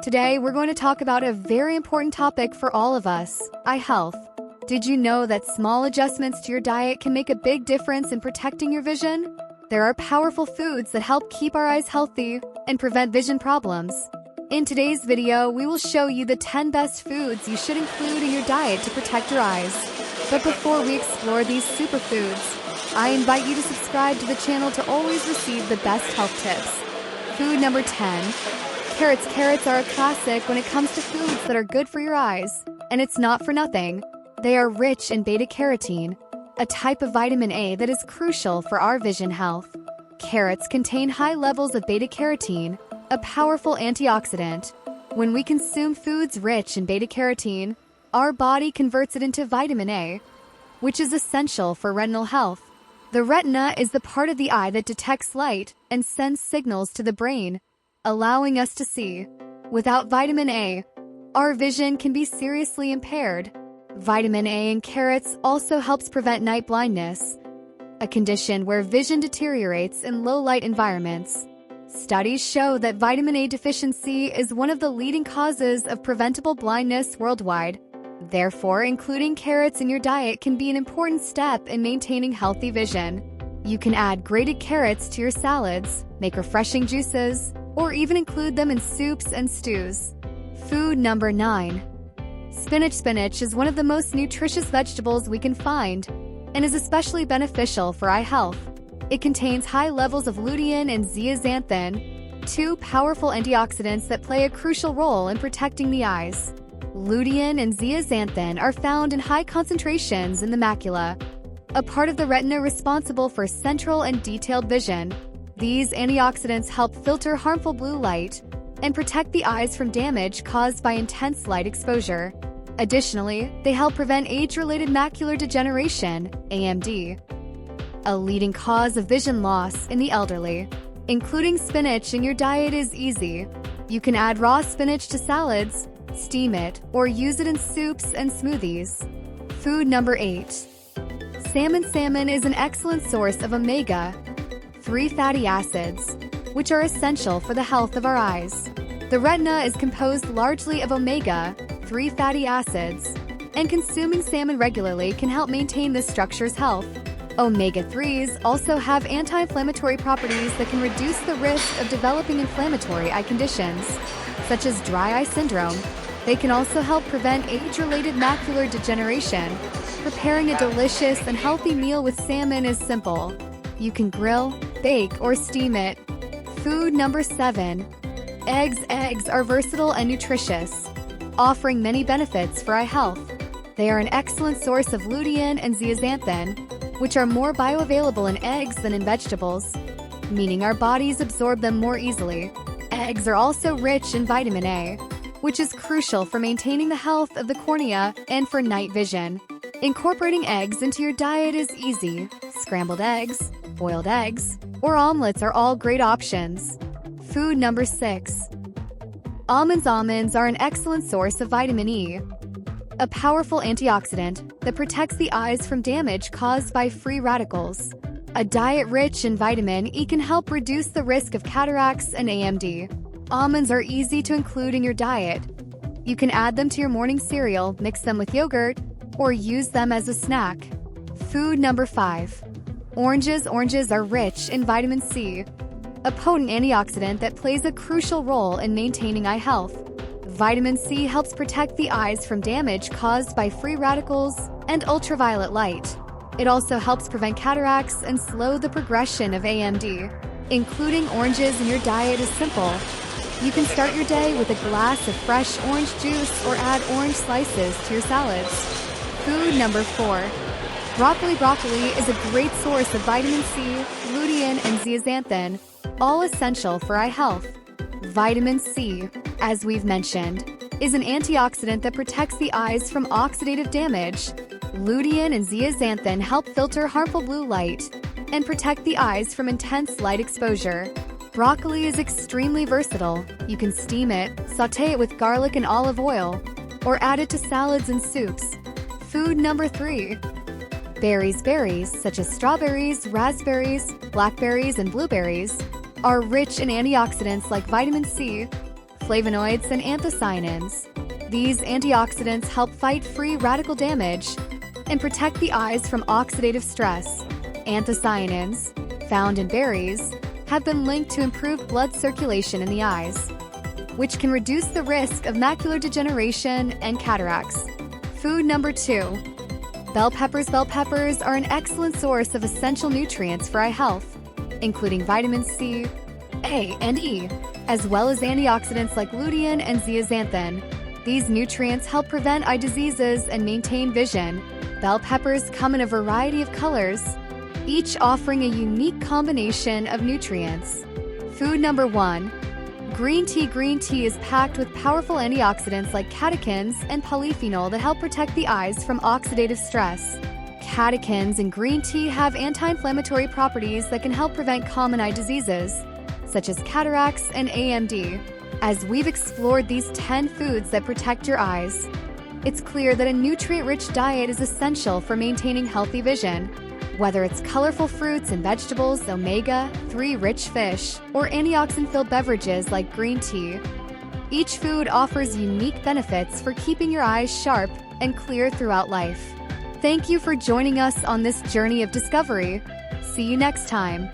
Today, we're going to talk about a very important topic for all of us, eye health. Did you know that small adjustments to your diet can make a big difference in protecting your vision? There are powerful foods that help keep our eyes healthy and prevent vision problems. In today's video, we will show you the 10 best foods you should include in your diet to protect your eyes. But before we explore these superfoods, I invite you to subscribe to the channel to always receive the best health tips. Food number 10. Carrots. Carrots are a classic when it comes to foods that are good for your eyes, and it's not for nothing. They are rich in beta-carotene, a type of vitamin A that is crucial for our vision health. Carrots contain high levels of beta-carotene, a powerful antioxidant. When we consume foods rich in beta-carotene, our body converts it into vitamin A, which is essential for retinal health. The retina is the part of the eye that detects light and sends signals to the brain, allowing us to see. Without vitamin A, our vision can be seriously impaired. Vitamin A in carrots also helps prevent night blindness, a condition where vision deteriorates in low-light environments. Studies show that vitamin A deficiency is one of the leading causes of preventable blindness worldwide. Therefore, including carrots in your diet can be an important step in maintaining healthy vision. You can add grated carrots to your salads, make refreshing juices, or even include them in soups and stews. Food number 9. Spinach. Spinach is one of the most nutritious vegetables we can find and is especially beneficial for eye health. It contains high levels of lutein and zeaxanthin, two powerful antioxidants that play a crucial role in protecting the eyes. Lutein and zeaxanthin are found in high concentrations in the macula, a part of the retina responsible for central and detailed vision. These antioxidants help filter harmful blue light and protect the eyes from damage caused by intense light exposure. Additionally, they help prevent age-related macular degeneration, AMD, a leading cause of vision loss in the elderly. Including spinach in your diet is easy. You can add raw spinach to salads, steam it, or use it in soups and smoothies. Food number 8. Salmon. Salmon is an excellent source of omega-3 fatty acids, which are essential for the health of our eyes. The retina is composed largely of omega-3 fatty acids, and consuming salmon regularly can help maintain this structure's health. Omega-3s also have anti-inflammatory properties that can reduce the risk of developing inflammatory eye conditions, such as dry eye syndrome. They can also help prevent age-related macular degeneration. Preparing a delicious and healthy meal with salmon is simple. You can grill, bake, or steam it. Food number 7. Eggs. Eggs are versatile and nutritious, offering many benefits for eye health. They are an excellent source of lutein and zeaxanthin, which are more bioavailable in eggs than in vegetables, meaning our bodies absorb them more easily. Eggs are also rich in vitamin A, which is crucial for maintaining the health of the cornea and for night vision. Incorporating eggs into your diet is easy. Scrambled eggs, boiled eggs, or omelets are all great options. Food number 6. Almonds. Almonds are an excellent source of vitamin E, a powerful antioxidant that protects the eyes from damage caused by free radicals. A diet rich in vitamin E can help reduce the risk of cataracts and AMD. Almonds are easy to include in your diet. You can add them to your morning cereal, mix them with yogurt, or use them as a snack. Food number 5. Oranges. Oranges are rich in vitamin C, a potent antioxidant that plays a crucial role in maintaining eye health. Vitamin C helps protect the eyes from damage caused by free radicals and ultraviolet light. It also helps prevent cataracts and slow the progression of AMD. Including oranges in your diet is simple. You can start your day with a glass of fresh orange juice or add orange slices to your salads. Food number 4. Broccoli. Broccoli is a great source of vitamin C, lutein, and zeaxanthin, all essential for eye health. Vitamin C, as we've mentioned, is an antioxidant that protects the eyes from oxidative damage. Lutein and zeaxanthin help filter harmful blue light and protect the eyes from intense light exposure. Broccoli is extremely versatile. You can steam it, sauté it with garlic and olive oil, or add it to salads and soups. Food number 3. Berries. Berries, such as strawberries, raspberries, blackberries, and blueberries, are rich in antioxidants like vitamin C, flavonoids, and anthocyanins. These antioxidants help fight free radical damage and protect the eyes from oxidative stress. Anthocyanins, found in berries, have been linked to improved blood circulation in the eyes, which can reduce the risk of macular degeneration and cataracts. Food number 2. Bell peppers. Bell peppers are an excellent source of essential nutrients for eye health, including vitamin C, A, and E, as well as antioxidants like lutein and zeaxanthin. These nutrients help prevent eye diseases and maintain vision. Bell peppers come in a variety of colors, each offering a unique combination of nutrients. Food number 1. Green tea. Green tea is packed with powerful antioxidants like catechins and polyphenol that help protect the eyes from oxidative stress. Catechins in green tea have anti-inflammatory properties that can help prevent common eye diseases, such as cataracts and AMD. As we've explored these 10 foods that protect your eyes, it's clear that a nutrient-rich diet is essential for maintaining healthy vision. Whether it's colorful fruits and vegetables, omega-3 rich fish, or antioxidant-filled beverages like green tea, each food offers unique benefits for keeping your eyes sharp and clear throughout life. Thank you for joining us on this journey of discovery. See you next time.